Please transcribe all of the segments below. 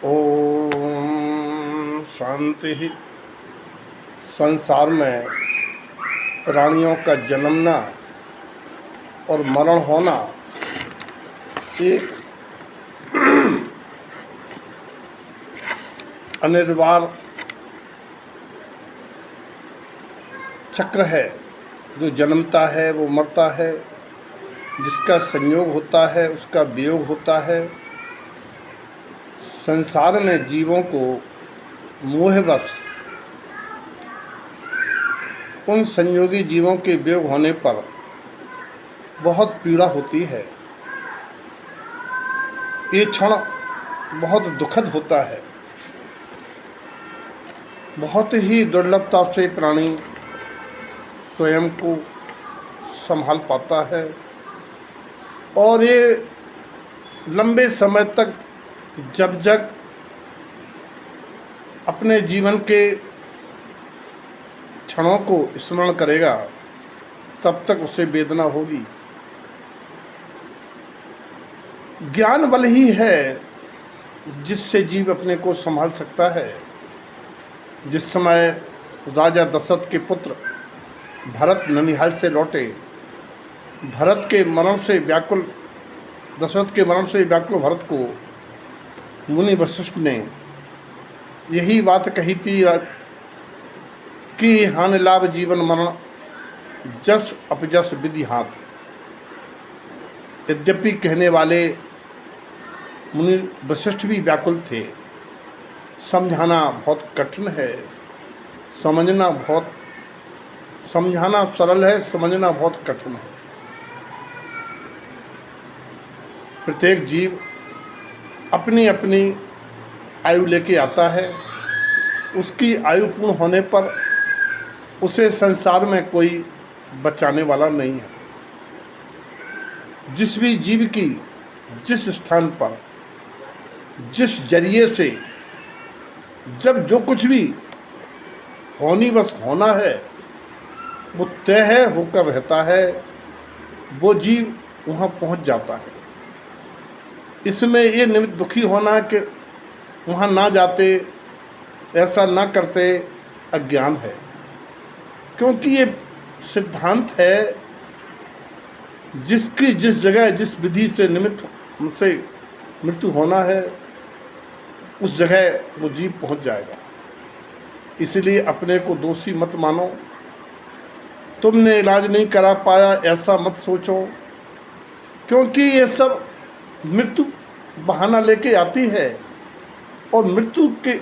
ओम शांति। संसार में प्राणियों का जन्मना और मरण होना एक अनिवार्य चक्र है। जो जन्मता है वो मरता है, जिसका संयोग होता है उसका वियोग होता है। संसार में जीवों को मोहवश उन संयोगी जीवों के वियोग होने पर बहुत पीड़ा होती है। ये क्षण बहुत दुखद होता है। बहुत ही दुर्लभता से प्राणी स्वयं को संभाल पाता है और ये लंबे समय तक जब जब अपने जीवन के क्षणों को स्मरण करेगा तब तक उसे वेदना होगी। ज्ञान बल ही है जिससे जीव अपने को संभाल सकता है। जिस समय राजा दशरथ के पुत्र भरत ननिहाल से लौटे, दशरथ के मरण से व्याकुल भरत को मुनि वशिष्ठ ने यही बात कही थी कि हानि लाभ जीवन मरण जस अपजस विधि हाथ। यद्यपि कहने वाले मुनि वशिष्ठ भी व्याकुल थे। समझाना बहुत कठिन है, समझाना सरल है, समझना बहुत कठिन है। प्रत्येक जीव अपनी अपनी आयु लेके आता है। उसकी आयु पूर्ण होने पर उसे संसार में कोई बचाने वाला नहीं है। जिस भी जीव की जिस स्थान पर जिस जरिए से जब जो कुछ भी होनी बस होना है वो तय है, होकर रहता है, वो जीव वहाँ पहुँच जाता है। इसमें ये निमित्त दुखी होना कि वहाँ ना जाते, ऐसा ना करते, अज्ञान है। क्योंकि ये सिद्धांत है जिसकी जिस जगह जिस विधि से निमित्त से मृत्यु होना है उस जगह वो जीव पहुंच जाएगा। इसलिए अपने को दोषी मत मानो। तुमने इलाज नहीं करा पाया ऐसा मत सोचो, क्योंकि ये सब मृत्यु बहाना लेके आती है और मृत्यु के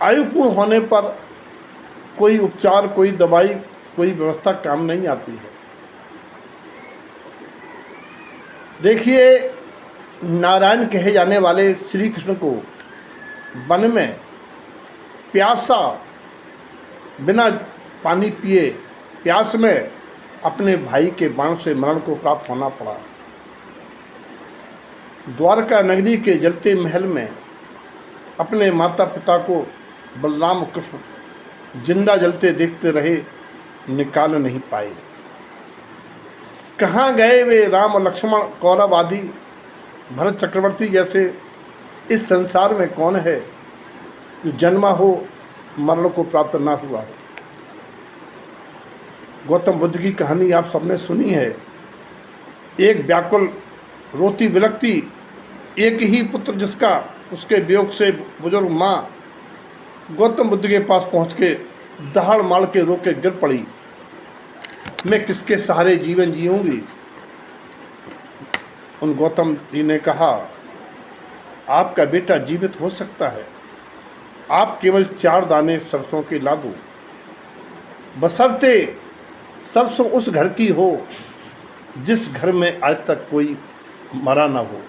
आयु पूर्ण होने पर कोई उपचार, कोई दवाई, कोई व्यवस्था काम नहीं आती है। देखिए, नारायण कहे जाने वाले श्री कृष्ण को वन में प्यासा बिना पानी पिए प्यास में अपने भाई के बाण से मरण को प्राप्त होना पड़ा। द्वारका नगरी के जलते महल में अपने माता पिता को बलराम कृष्ण जिंदा जलते देखते रहे, निकाल नहीं पाए। कहाँ गए वे राम लक्ष्मण कौरव आदि भरत चक्रवर्ती जैसे? इस संसार में कौन है जो जन्मा हो मरण को प्राप्त ना हुआ हो? गौतम बुद्ध की कहानी आप सबने सुनी है। एक व्याकुल रोती बिलखती एक ही पुत्र जिसका उसके वियोग से बुजुर्ग माँ गौतम बुद्ध के पास पहुँच के दहाड़ मार के रो के गिर पड़ी, मैं किसके सहारे जीवन जीऊँगी? उन गौतम जी ने कहा, आपका बेटा जीवित हो सकता है, आप केवल 4 दाने सरसों के ला दो, बशर्ते सरसों उस घर की हो जिस घर में आज तक कोई मरा ना हो।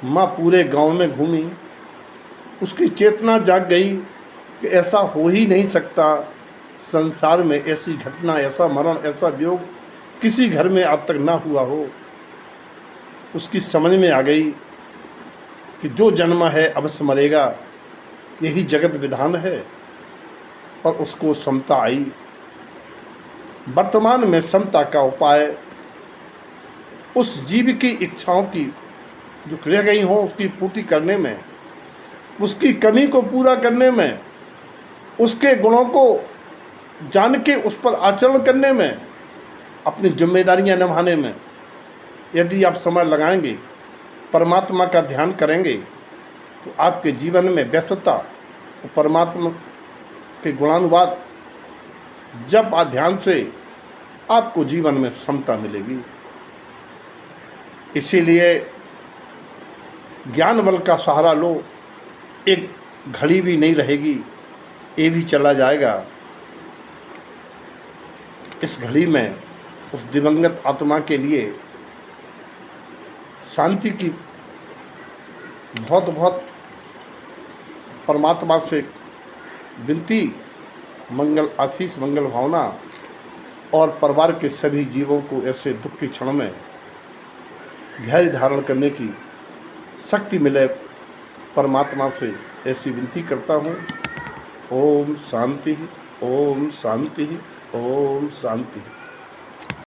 माँ पूरे गांव में घूमी, उसकी चेतना जाग गई कि ऐसा हो ही नहीं सकता। संसार में ऐसी घटना, ऐसा मरण, ऐसा वियोग किसी घर में आज तक ना हुआ हो। उसकी समझ में आ गई कि जो जन्मा है अवश्य मरेगा, यही जगत विधान है। और उसको समता आई। वर्तमान में समता का उपाय उस जीव की इच्छाओं की जो रह गई हों उसकी पूर्ति करने में उसकी कमी को पूरा करने में, उसके गुणों को जान के उस पर आचरण करने में, अपनी जिम्मेदारियां निभाने में यदि आप समय लगाएंगे, परमात्मा का ध्यान करेंगे, तो आपके जीवन में व्यस्तता और परमात्मा के गुणानुवाद जब आप ध्यान से, आपको जीवन में समता मिलेगी। इसीलिए ज्ञान बल का सहारा लो। एक घड़ी भी नहीं रहेगी, ये भी चला जाएगा। इस घड़ी में उस दिवंगत आत्मा के लिए शांति की बहुत बहुत परमात्मा से विनती, मंगल आशीष, मंगल भावना, और परिवार के सभी जीवों को ऐसे दुख के क्षण में धैर्य धारण करने की शक्ति मिले, परमात्मा से ऐसी विनती करता हूँ। ओम शांति, ओम शांति, ओम शांति।